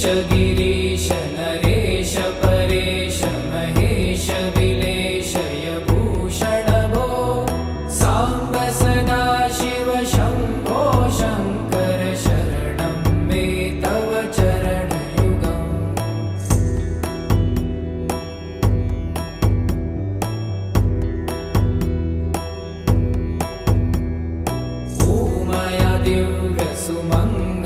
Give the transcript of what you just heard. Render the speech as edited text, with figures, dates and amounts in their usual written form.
गिरीश नरेश परेश महेश विलेशय भूषण भो साम्ब सदा शिव शम्भो शङ्कर शरणं मे तव चरणयुगम् ॐ मया दिव्यसुमङ्गल